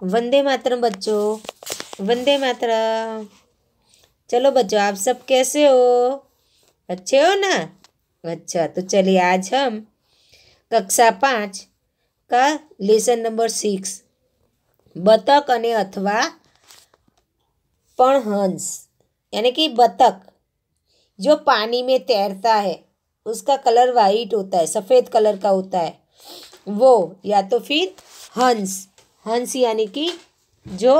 वंदे मातरम बच्चों, वंदे मातरम। चलो बच्चों, आप सब कैसे हो? अच्छे हो ना? अच्छा, तो चलिए आज हम कक्षा 5 का लेसन नंबर 6 बतक अने अथवा पण हंस यानी कि बतख जो पानी में तैरता है, उसका कलर वाइट होता है, सफ़ेद कलर का होता है वो, या तो फिर हंस। हंस यानी कि जो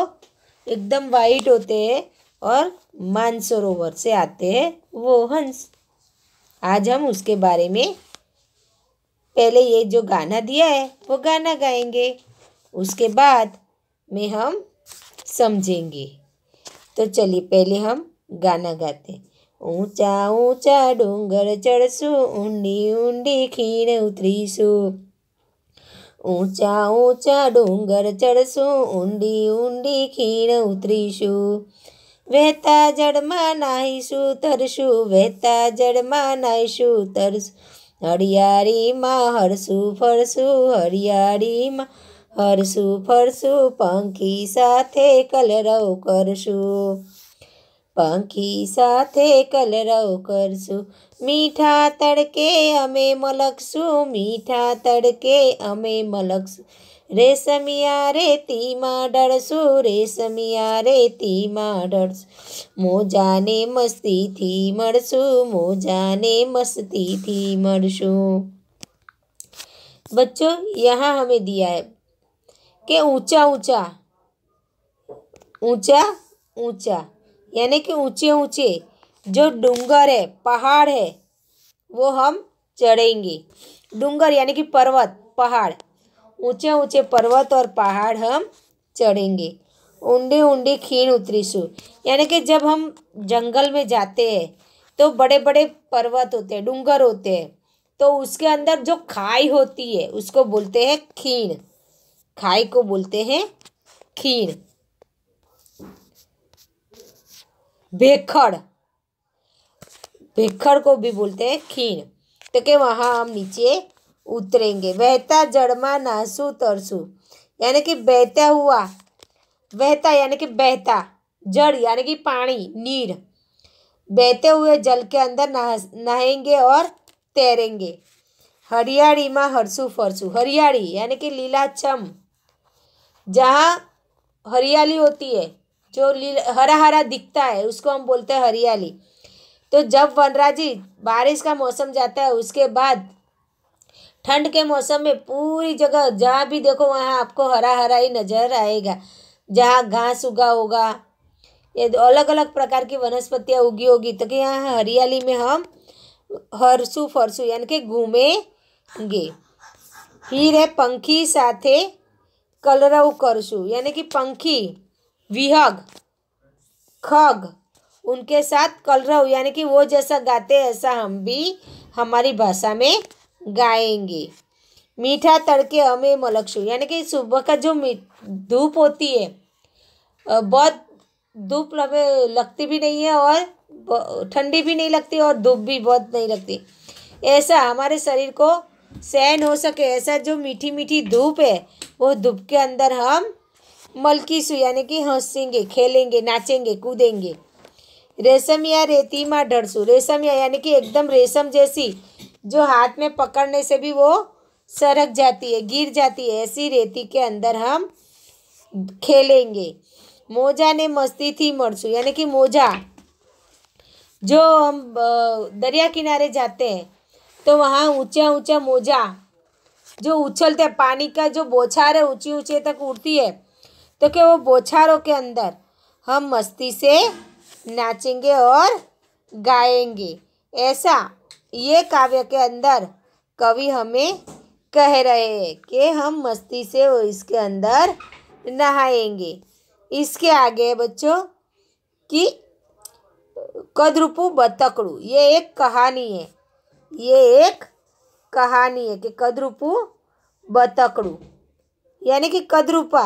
एकदम वाइट होते हैं और मानसरोवर से आते हैं, वो हंस। आज हम उसके बारे में पहले ये जो गाना दिया है वो गाना गाएंगे, उसके बाद में हम समझेंगे। तो चलिए पहले हम गाना गाते हैं। ऊंचा ऊंचा डूंगर चढ़सू, ऊंडी ऊंडी खीण उतरीसू। ऊंचा ऊंचा डूंगर चढ़सू, ऊंडी ऊंडी खीण उतरीशू। वહેતા જળમાં નાહીશું તરશું, વહેતા જળમાં નાહીશું તરશું। હરિયાળીમાં હરસું ફરસું, હરિયાળીમાં હરસું ફરસું। પંખી સાથે કલરવ કરશું, પંખી સાથે કલરવ કરશું। મીઠા તડકે અમે મલકશું, મીઠા તડકે અમે મલકશું। રેશમિયા રેતીમાં ઢળશું, રેશમિયા રેતીમાં ઢળશું। મોજાને મસ્તીથી મળશું, મોજાને મસ્તીથી મળશું। बच्चों, यहाँ हमें दिया है कि ऊंचा ऊंचा, ऊंचा ऊंचा यानी कि ऊंचे ऊंचे जो डूंगर है, पहाड़ है, वो हम चढ़ेंगे। डूंगर यानी कि पर्वत, पहाड़, ऊंचे ऊंचे पर्वत और पहाड़ हम चढ़ेंगे। ऊंडी ऊंडी खीण उतरीशु यानी कि जब हम जंगल में जाते हैं तो बड़े बड़े पर्वत होते हैं, डूंगर होते हैं, तो उसके अंदर जो खाई होती है उसको बोलते हैं खीण। खाई को बोलते हैं खीण। भेखड़, भेखड़ को भी बोलते हैं खीण। तो कि वहाँ हम नीचे उतरेंगे। बहता जड़मा नासू तरसू यानी कि बहता हुआ, बहता यानी कि बहता, जड़ यानी कि पानी, नीर। बहते हुए जल के अंदर नहाएंगे और तैरेंगे। हरियाली में हरसू फरसू, हरियाली यानी कि लीलाछम, जहाँ हरियाली होती है, जो हरा हरा दिखता है, उसको हम बोलते हैं हरियाली। तो जब वनराजी बारिश का मौसम जाता है, उसके बाद ठंड के मौसम में पूरी जगह जहाँ भी देखो वहाँ आपको हरा हरा ही नजर आएगा। जहाँ घास उगा होगा, ये अलग अलग प्रकार की वनस्पतियाँ उगी होगी, तो कि यहाँ हरियाली में हम हरसू फरसू यानी कि घूमेंगे। फिर है पंखी साथे कलरव करसू यानी कि पंखी, विहग, खग, उनके साथ कलरव यानी कि वो जैसा गाते हैं ऐसा हम भी हमारी भाषा में गाएंगे। मीठा तड़के हमें मलकशु यानी कि सुबह का जो धूप होती है, बहुत धूप हमें लगती भी नहीं है और ठंडी भी नहीं लगती और धूप भी बहुत नहीं लगती। ऐसा हमारे शरीर को सहन हो सके, ऐसा जो मीठी मीठी धूप है, वो धूप के अंदर हम मलकीसु यानी कि हंसेंगे, खेलेंगे, नाचेंगे, कूदेंगे। रेशमिया रेती में ढड़सू, रेशमिया यानी कि एकदम रेशम जैसी, जो हाथ में पकड़ने से भी वो सरक जाती है, गिर जाती है, ऐसी रेती के अंदर हम खेलेंगे। मोजा ने मस्ती थी मरसू यानी कि मोजा, जो हम दरिया किनारे जाते हैं तो वहाँ ऊंचा ऊंचा मोजा जो उछलते हैं, पानी का जो बौछार है ऊंची ऊंचे तक उड़ती है, तो कि वो बौछारों के अंदर हम मस्ती से नाचेंगे और गाएंगे। ऐसा ये काव्य के अंदर कवि हमें कह रहे हैं कि हम मस्ती से इसके अंदर नहाएंगे। इसके आगे बच्चों कि कदरूपू बतकड़ू, ये एक कहानी है, ये एक कहानी है कि कदरूपू बतकड़ू यानी कि कदरूपा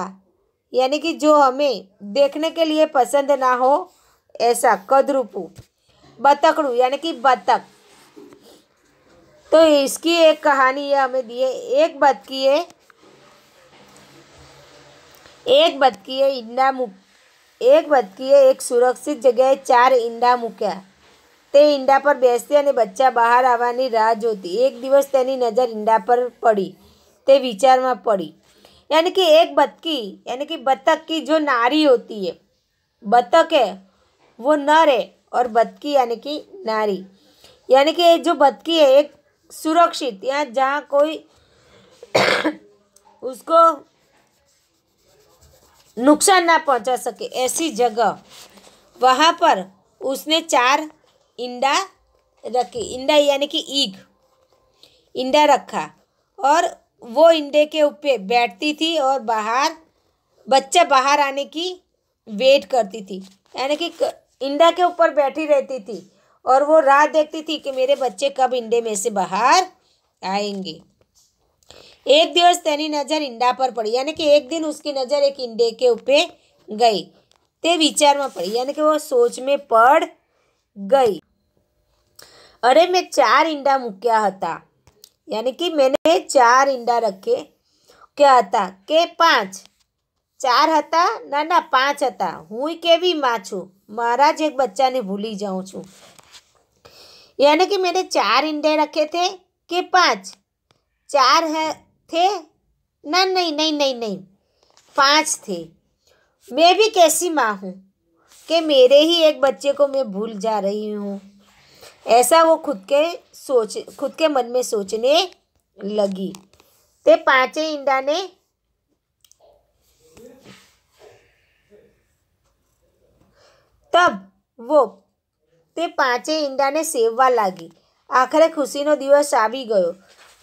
यानी कि जो हमें देखने के लिए पसंद ना हो, ऐसा कदरूपू। बतकड़ू यानी कि बतख। तो इसकी एक कहानी ये हमें दी है। एक बात की है એક બતકીએ એક બતકીએ એક સુરક્ષિત જગ્યાએ 4 ઈંડા મૂક્યા. તે ઈંડા પર બેસતી અને બચ્ચા બહાર આવવાની રાહ જોતી. એક દિવસ તેની નજર ઈંડા પર પડી. તે વિચારમાં પડી. यानी कि एक बतकी यानी कि बतख की जो नारी होती है, बतख है वो नर है और बतकी यानी कि नारी. यानी कि जो बतकी है एक सुरक्षित, यहाँ जहाँ कोई उसको नुकसान ना पहुंचा सके ऐसी जगह, वहाँ पर उसने 4 इंडा रखे. इंडा यानी कि ईग, इंडा रखा और वो इंडे के ऊपर बैठती थी और बाहर बच्चा बाहर आने की वेट करती थी. यानी कि इंडा के ऊपर बैठी रहती थी और वो राह देखती थी कि मेरे बच्चे कब इंडे में से बाहर आएंगे. एक दिवस तेनी नज़र ईंडा पर पड़ी. यानी कि एक दिन उसकी नज़र एक ईंडे के ऊपर गई. ते विचार में पड़ी, यानी कि वो सोच में पड़ गई. अरे मैं 4 ईंडा मूक्या हता. यानी कि मैंने 4 ईंडा रखे क्या हता के 5 4 हता ना 5 हता. हुई केवी माँ छूँ, मारा ज एक बच्चा ने भूली जाऊँ छूँ. यानी कि मैंने 4 ईंडे रखे थे कि 5 4 है थे ना, नहीं 5 थे. मैं भी कैसी माँ हूँ कि मेरे ही एक बच्चे को मैं भूल जा रही हूँ. ऐसा वो खुद के मन में सोचने लगी. ते 5 ईंडा ने तब वो તે 5 ઈંડાને સેવવા લાગી. આખરે ખુશીનો દિવસ આવી ગયો.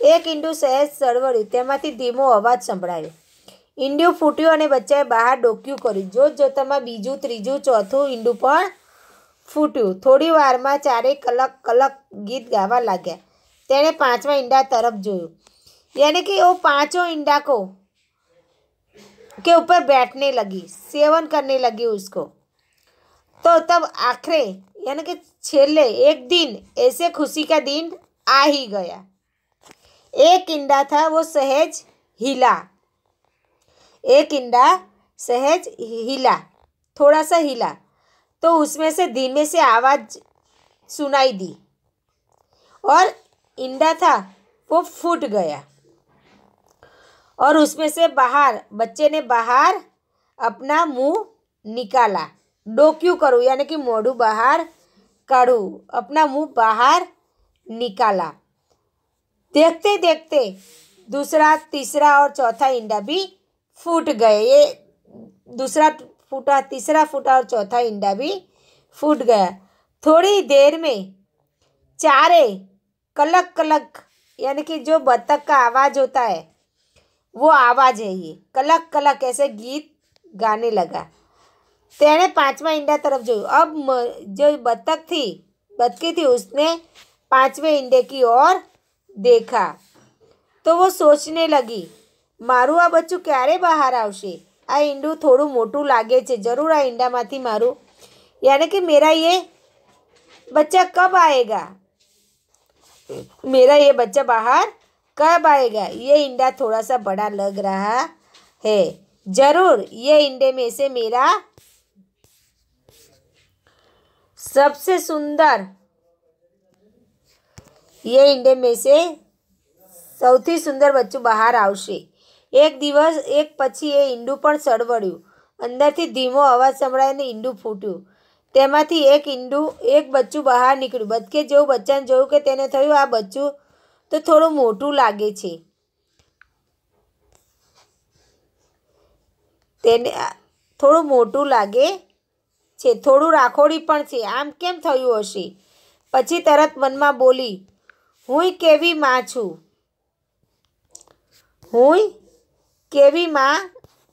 એક ઈંડું સહેજ સળવળ્યું. તેમાંથી ધીમો અવાજ સંભળાયો. ઈંડું ફૂટ્યું અને બચ્ચાએ બહાર ડોક્યું કર્યું. જોતજોતામાં બીજું, ત્રીજું, ચોથું ઈંડું પણ ફૂટ્યું. થોડી વારમાં ચારેય કલક કલક ગીત ગાવા લાગ્યા. તેણે 5મા ઈંડા તરફ જોયું. यानी कि वो 5 ईंडा को के ऊपर बैठने लगी, सेवन करने लगी उसको. तो तब आखिर यानी कि छेले एक दिन ऐसे खुशी का दिन आ ही गया. एक ईंडा था वो सहज हिला. एक ईंडा सहज हिला, थोड़ा सा हिला तो उसमें से धीमे से आवाज़ सुनाई दी और ईंडा था वो फूट गया. और उसमें से बाहर बच्चे ने बाहर अपना मुंह निकाला. डोक्यू करूँ यानी कि मोड़ू बाहर काढ़ू, अपना मुंह बाहर निकाला. देखते देखते दूसरा, तीसरा और चौथा ईंडा भी फूट गए. ये दूसरा फूटा, तीसरा फूटा और चौथा ईंडा भी फूट गया. थोड़ी देर में चारे कलक कलक यानी कि जो बतख का आवाज़ होता है वो आवाज़ है. ये कलक कलक ऐसे गीत गाने लगा. तेने 5वां ईंडा तरफ जोયું. अब जो बतकी थी उसने 5वें ईंडे की ओर देखा तो वो सोचने लगी, मारू आ बच्चું ક્યારે બહાર આવશે? આ ઈંડું થોડું મોટું લાગે છે. જરૂર આ ઈંડામાંથી મારું यानी कि मेरा ये बच्चा कब आएगा? मेरा ये बच्चा बाहर कब आएगा? ये ईंडा थोड़ा सा बड़ा लग रहा है. जरूर ये ईंडे में से मेरा सबसे सुंदर, ये ईंडे में से સૌથી સુંદર બચ્ચું બહાર આવશે. એક દિવસ એક પછી એ ઈંડું પણ સળવળ્યું. અંદરથી ધીમો અવાજ સંભળાઈને ઈંડું ફૂટ્યું. તેમાંથી એક બચ્ચું બહાર નીકળ્યું. બતકે જેવું બચ્ચાને જોયું કે તેને થયું આ બચ્ચું તો થોડું મોટું લાગે છે. તેને થોડું મોટું લાગે છે, થોડું રાખોડી પણ છે. આમ કેમ થયું હશે? પછી તરત મનમાં બોલી, હુંય કેવી માં છું, હુંય કેવી માં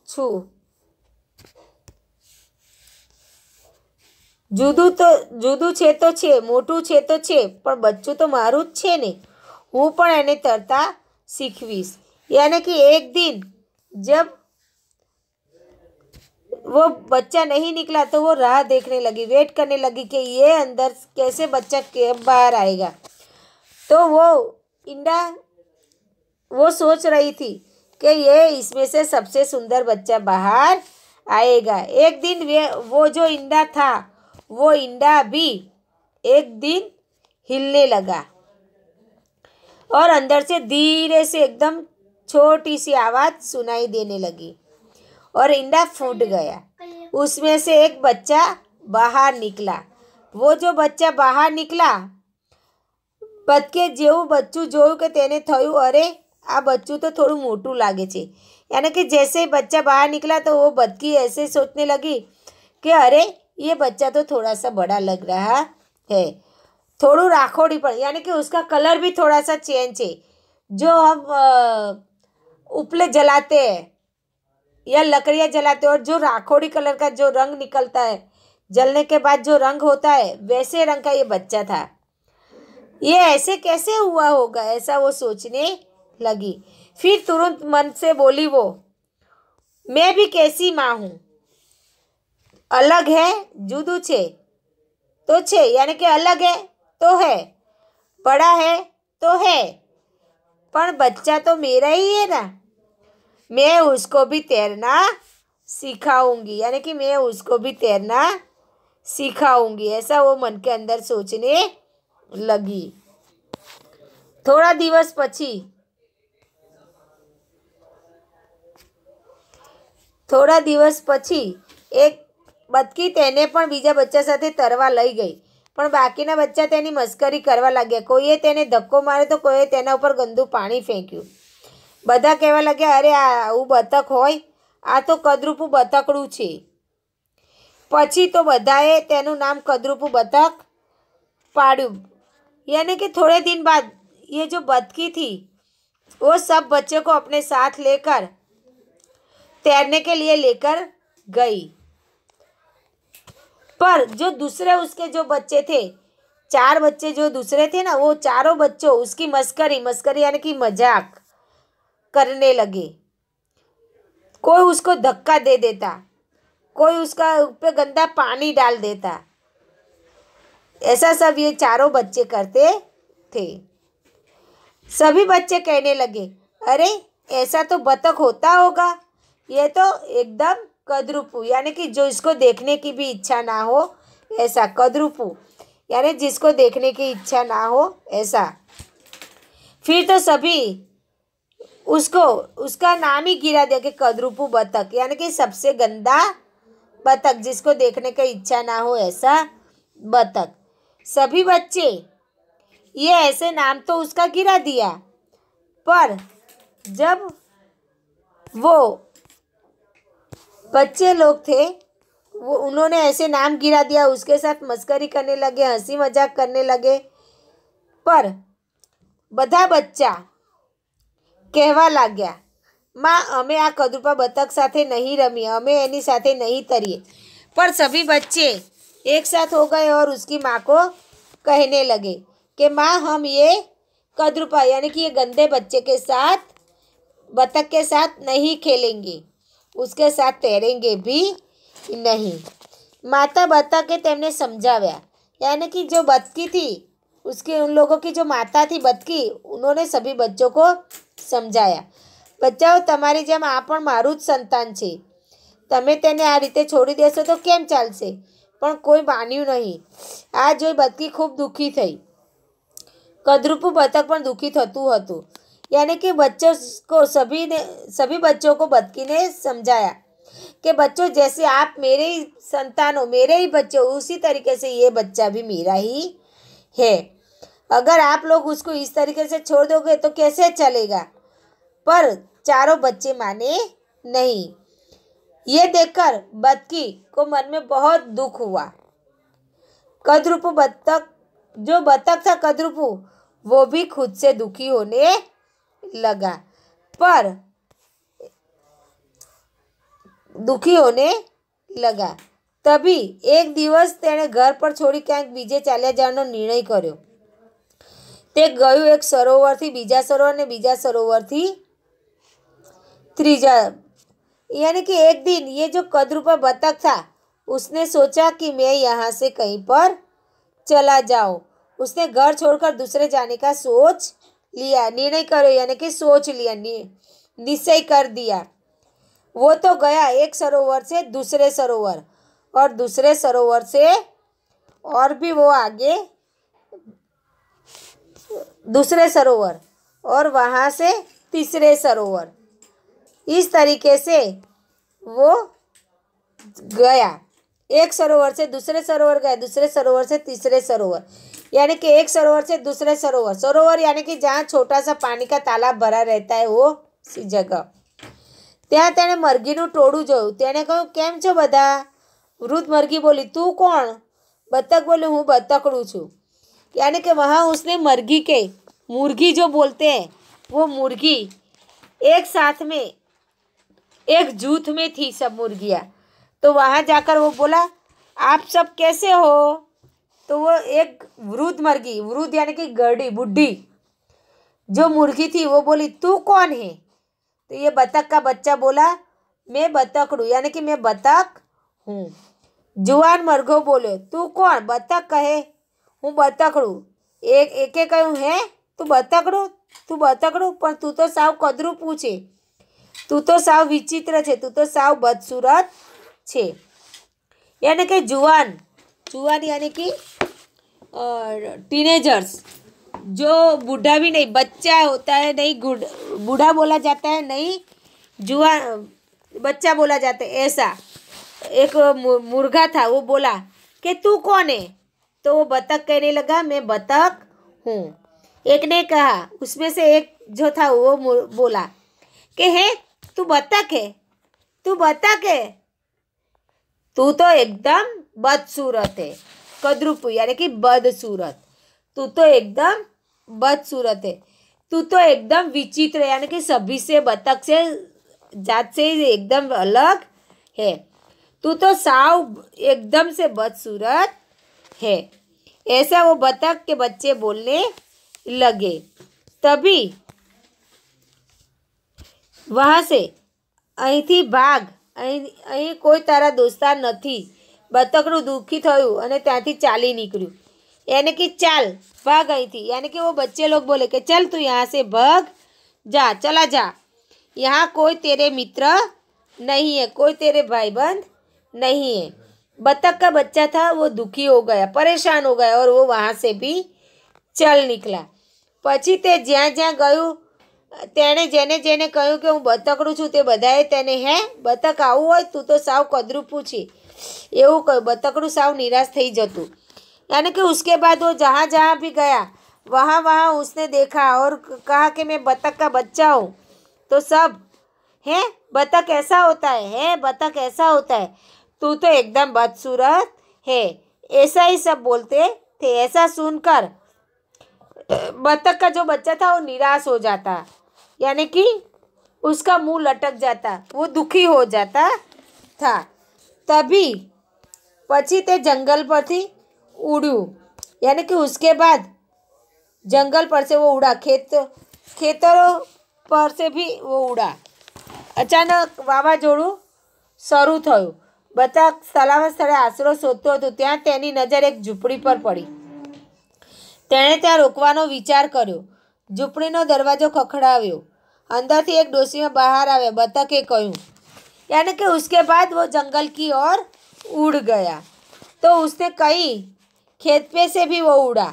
છું. જુદું છે તો છે, મોટું છે તો છે, પણ બચ્ચું તો મારું જ છે ને. હું પણ એને તરતા શીખવીશ. यानी कि एक दिन जब वो बच्चा नहीं निकला तो वो राह देखने लगी, वेट करने लगी कि ये अंदर कैसे बच्चा बाहर आएगा. तो वो ईंडा वो सोच रही थी कि ये इसमें से सबसे सुंदर बच्चा बाहर आएगा। एक दिन वो जो इंडा था वो इंडा भी एक दिन हिलने लगा और अंदर से धीरे से एकदम छोटी सी आवाज़ सुनाई देने लगी और इंडा फूट गया। उसमें से एक बच्चा बाहर निकला। वो जो बच्चा बाहर निकला, બતકે જેવું બચ્ચું જોયું કે તેને થયું અરે આ બચ્ચું તો થોડું મોટું લાગે છે। यानी कि जैसे ही बच्चा बाहर निकला तो वो बतकी ऐसे सोचने लगी कि अरे ये बच्चा तो थोड़ा सा बड़ा लग रहा है, थोड़ू राखोड़ी पर, यानी कि उसका कलर भी थोड़ा सा चेंज है। जो हम उपले जलाते हैं या लकड़ियाँ जलाते हैं और जो राखोड़ी कलर का जो रंग निकलता है, जलने के बाद जो रंग होता है, वैसे रंग का ये बच्चा था। ये ऐसे कैसे हुआ होगा, ऐसा वो सोचने लगी। फिर तुरंत मन से बोली वो, मैं भी कैसी माँ हूँ, अलग है जुदू छे तो छे, यानी कि अलग है तो है, बड़ा है तो है, पर बच्चा तो मेरा ही है ना। मैं उसको भी तैरना सिखाऊंगी, यानी कि मैं उसको भी तैरना सिखाऊंगी, ऐसा वो मन के अंदर सोचने लगी। थोड़ा दिवस પછી એક બતકી તેને પણ બીજા બચ્ચા સાથે તરવા લઈ ગઈ, પણ બાકીના બચ્ચા તેની મસ્કરી કરવા લાગ્યા। કોઈએ તેને ધક્કો માર્યો તો કોઈએ તેના ઉપર ગંદુ પાણી ફેંક્યું। બધા કહેવા લાગ્યા, અરે આવું બતક હોય, આ તો કદરૂપું બતકડું છે। પછી તો બધાએ તેનું નામ કદરૂપું બતક પાડ્યું। यानी कि थोड़े दिन बाद ये जो बतकी थी वो सब बच्चों को अपने साथ लेकर तैरने के लिए लेकर गई। पर जो दूसरे उसके जो बच्चे थे, 4 बच्चे जो दूसरे थे ना, वो चारों बच्चों उसकी मस्करी यानी कि मजाक करने लगे। कोई उसको धक्का दे देता, कोई उसका ऊपर गंदा पानी डाल देता, ऐसा सब ये चारों बच्चे करते थे। सभी बच्चे कहने लगे, अरे ऐसा तो बतख होता होगा, ये तो एकदम कदरूपू, यानी कि जो इसको देखने की भी इच्छा ना हो ऐसा, कदरूपू यानी जिसको देखने की इच्छा ना हो ऐसा। फिर तो सभी उसको उसका नाम ही गिरा दिया कि कदरूपू बतख, यानी कि सबसे गंदा बतख, जिसको देखने की इच्छा ना हो ऐसा बतख। सभी बच्चे ये ऐसे नाम तो उसका गिरा दिया, पर जब वो बच्चे लोग थे वो उन्होंने ऐसे नाम गिरा दिया, उसके साथ मस्करी करने लगे, हंसी मजाक करने लगे। पर બધા બચ્ચા કહેવા લાગ્યા, माँ અમે આ કદરૂપા બતક સાથે नहीं रमीએ, અમે એની સાથે नहीं તરીએ। पर सभी बच्चे एक साथ हो गए और उसकी माँ को कहने लगे कि माँ हम ये कदरूपा यानी कि ये गंदे बच्चे के साथ, बतख के साथ नहीं खेलेंगे, उसके साथ तैरेंगे भी नहीं। माता बतखे तेमने समझाव्या, यानी कि जो बतकी थी उसके उन लोगों की जो माता थी बतकी, उन्होंने सभी बच्चों को समझाया, बच्चाओ તમારી જેમ આ પણ મારું જ સંતાન છે, તમે તેને આ રીતે છોડી દેશો તો કેમ ચાલશે। પણ કોઈ માન્યું નહીં। આ જોઈ બતકી ખૂબ દુઃખી થઈ। કદરૂપુ બતક પણ दुखी થતું હતું। यानी कि बच्चों को सभी बच्चों को बतकी ने समझाया कि बच्चों जैसे आप मेरे ही संतान हो, मेरे ही बच्चे हो, उसी तरीके से ये बच्चा भी मेरा ही है। अगर आप लोग उसको इस तरीके से छोड़ दोगे तो कैसे चलेगा। पर चारों बच्चे माने नहीं। ये देखकर बतकी को मन में बहुत दुख हुआ। कदरूपू बतख, जो बतख था कदरूपू, वो भी खुद से दुखी होने लगा। पर दुखी होने लगा तभी एक दिवस तेने घर पर छोड़ी क्यांक बीजे चाल्या जવાનો निर्णय कर्यो। ते गयो एक सरोवरथी बीजा सरोवर ने बीजा सरोवरथी त्रीजा। यानी कि एक दिन ये जो कदरूपा बतख था उसने सोचा कि मैं यहाँ से कहीं पर चला जाऊँ। उसने घर छोड़कर दूसरे जाने का सोच लिया, निर्णय करो, यानी कि सोच लिया, निश्चय कर दिया। वो तो गया एक सरोवर से दूसरे सरोवर, और दूसरे सरोवर से और भी वो आगे दूसरे सरोवर, और वहाँ से तीसरे सरोवर। इस तरीके से वो गया, एक सरोवर से दूसरे सरोवर गया, दूसरे सरोवर से तीसरे सरोवर, यानी कि एक सरोवर से दूसरे सरोवर। सरोवर यानी कि जहाँ छोटा सा पानी का तालाब भरा रहता है वो सी जगह। ત્યાં તેણે મરઘીનું ટોળું જોયું। તેણે કહ્યું, કેમ છો બધા? વૃદ્ધ મરઘી બોલી, તું કોણ? बत्तख बोले, हूँ बत्तखड़ू छू। यानी कि वहाँ उसने मरघी के, मुर्गी जो बोलते हैं वो मुर्गी एक साथ में एक जूथ में थी सब मुर्गियाँ। तो वहाँ जाकर वो बोला, आप सब कैसे हो? तो वो एक वृद्ध मरघी, वृद्ध यानी कि गड़ी बुढ़ी जो मुर्गी थी वो बोली, तू कौन है? तो ये बतख का बच्चा बोला, मैं बतखड़ू यानी कि मैं बतख हूँ। जुआन मरघो बोले, तू कौन? बतख कहे, हूँ बतखड़ू। एके कहूँ, है तू बतखड़ू? तू बतखड़ू पण तू तो साव कदरू पूछे, तू तो साव विचित्र छे, तू तो साव बदसूरत छे। यानी कि जुआन, जुआन यानी कि टीनेजर्स, जो बूढ़ा भी नहीं, बच्चा होता है नहीं, बूढ़ा बोला जाता है नहीं, जुआन बच्चा बोला जाता है, ऐसा। एक मुर्गा था, वो बोला कि तू कौन है? तो वो बतख कहने लगा, मैं बतख हूँ। एक ने कहा, उसमें से एक जो था वो बोला कि है तू बतख है, तू बतख है, तू तो एकदम बदसूरत है। कद्रुप यानी कि बदसूरत, तू तो एकदम बदसूरत है, तू तो एकदम विचित्र यानी कि सभी से, बतख से, जात से एकदम अलग है, तू तो साव एकदम से बदसूरत है। ऐसा वो बतख के बच्चे बोलने लगे। तभी वहाँ से, અહીંથી ભાગ, અહીં કોઈ તારા દોસ્તાર નથી, બતકડું દુઃખી થયું અને ત્યાંથી ચાલી નીકળ્યું। यानी कि चाल, भाग અહીંથી, यानी कि वो बच्चे लोग बोले कि चल तू यहाँ से भाग जा, चला जा, यहाँ कोई तेरे मित्र नहीं है, कोई तेरे भाईबंद नहीं है। बतख का बच्चा था, वो दुखी हो गया, परेशान हो गया, और वो वहाँ से भी चल निकला। પછી તે જ્યાં જ્યાં ગયું, તેણે જેને જેને કહ્યું કે હું બતકડું છું, તે બધાએ તેને, હે બતક આવું હોય, તું તો સાવ કદરૂપું છે, એવું કહ્યું। બતકડું સાવ નિરાશ થઈ જતું। यानी कि उसके बाद वो जहाँ जहाँ भी गया वहाँ वहाँ उसने देखा और कहा कि मैं बतख का बच्चा हूँ। तो सब, है बतख ऐसा होता है बतख ऐसा होता है, तू तो एकदम बदसूरत है, ऐसा ही सब बोलते थे। ऐसा सुनकर बतख का जो बच्चा था वो निराश हो जाता, यानी कि उसका मुंह लटक जाता, वो दुखी हो जाता था। तभी પછી તે जंगल पर थी उड़ू, यानी कि उसके बाद जंगल पर से वो उड़ा, खेतरों पर से भी वो उड़ा। अचानक वावाझोडું શરૂ થયું। બતક સલામત સ્થળે આશરો શોધતો હતો, ત્યાં તેની નજર એક ઝૂંપડી પર પડી। તેણે ત્યાં રોકવાનો વિચાર કર્યો। ઝૂંપડીનો દરવાજો ખખડાવ્યો, અંદરથી એક ડોશીમાં બહાર આવ્યા। બતકે કહ્યું, यानी कि उसके बाद वो जंगल की ओर उड़ गया। तो उसने कई खेत पे से भी वो उड़ा,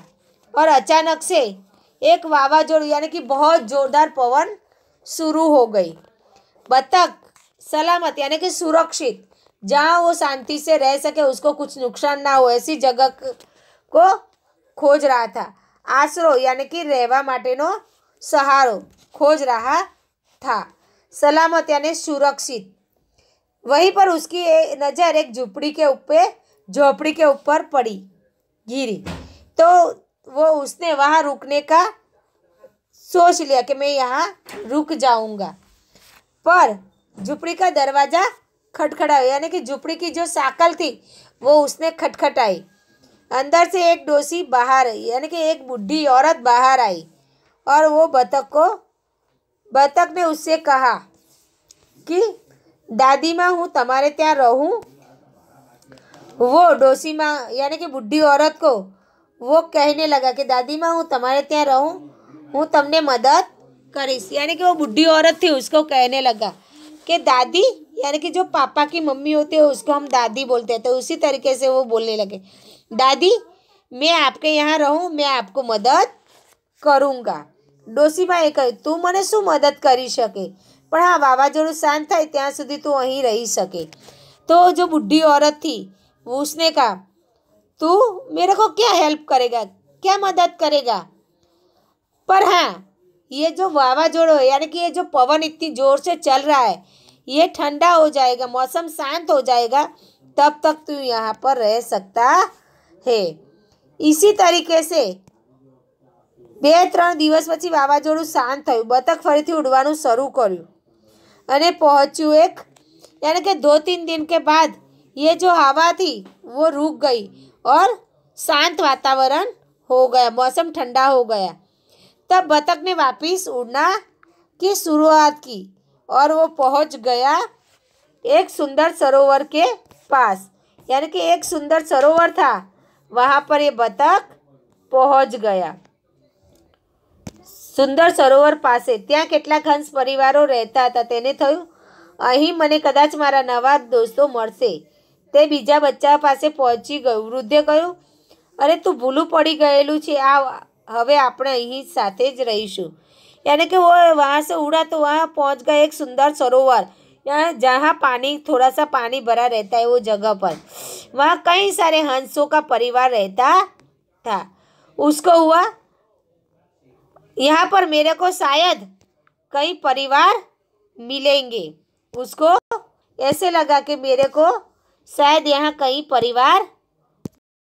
और अचानक से एक वावाझोडું यानी कि बहुत जोरदार पवन शुरू हो गई। बतख सलामत यानी कि सुरक्षित, जहाँ वो शांति से रह सके, उसको कुछ नुकसान ना हो, ऐसी जगह को खोज रहा था। आसरो यानी कि रहवा माटेनो सहारो खोज रहा था। सलामत यानी सुरक्षित। वहीं पर उसकी नज़र एक झोपड़ी के ऊपर पड़ी, गिरी। तो वो उसने वहाँ रुकने का सोच लिया कि मैं यहाँ रुक जाऊँगा। पर झोपड़ी का दरवाज़ा खटखटाया, यानी कि झोपड़ी की जो साकल थी वो उसने खटखटाई। अंदर से एक डोसी बाहर आई, यानी कि एक बूढ़ी औरत बाहर आई, और वो बतख ने उससे कहा कि दादी माँ, हूँ तुम्हारे ત્યાં रहूँ? वो डोसी माँ यानी कि बूढ़ी औरत को वो कहने लगा कि दादी माँ, हूँ तुम्हारे ત્યાં रहूँ? हूँ તમને मदद करिस, यानी कि वो बुढ़ी औरत थी, उसको कहने लगा कि दादी, यानी कि जो पापा की मम्मी होती है उसको हम दादी बोलते हैं, तो उसी तरीके से वो बोलने लगे, दादी मैं आपके यहाँ रहूँ, मैं आपको मदद કરુંગા। ડોશીમાએ કહ્યું, તું મને શું મદદ કરી શકે, પણ હા વાવાઝોડું શાંત થાય ત્યાં સુધી તું અહીં રહી શકે। तो जो बुढ़ी औरत थी वो उसने कहा, तू मेरे को क्या हेल्प करेगा, क्या मदद करेगा, पर हाँ ये जो वावाझोड़ो है, यानी कि ये जो पवन इतनी जोर से चल रहा है, ये ठंडा हो जाएगा, मौसम शांत हो जाएगा, तब तक तू यहाँ पर रह सकता है। इसी तरीके से 2-3 દિવસ પછી વાવાઝોડું શાંત થયું, બતક ફરીથી ઉડવાનું શરૂ કર્યું અને પહોંચ્યું એક, यानी कि 2-3 दिन के बाद ये जो हवा थी वो रुक गई और शांत वातावरण हो गया, मौसम ठंडा हो गया। तब बतख ने वापस उड़ना की शुरुआत की और वो पहुंच गया एक सुंदर सरोवर के पास, यानी कि एक सुंदर सरोवर था, वहाँ पर ये बतख पहुंच गया। સુંદર સરોવર પાસે ત્યાં કેટલાક હંસ પરિવારો રહેતા હતા। તેને થયું, અહીં મને કદાચ મારા નવા દોસ્તો મળશે। તે બીજા બચ્ચા પાસે પહોંચી ગયું। વૃદ્ધે કહ્યું, અરે તું ભૂલું પડી ગયેલું છે, આ હવે આપણે અહીં સાથે જ રહીશું। यानी कि वो वहाँ से उड़ा तो वहाँ पहुँच गए एक सुंदर सरोवर, यहाँ जहाँ पानी, थोड़ा सा पानी भरा रहता है वो जगह पर। वहाँ कई सारे हंसों का परिवार रहता था। उसको हुआ, यहाँ पर मेरे को शायद कई परिवार मिलेंगे। उसको ऐसे लगा कि मेरे को शायद यहाँ कई परिवार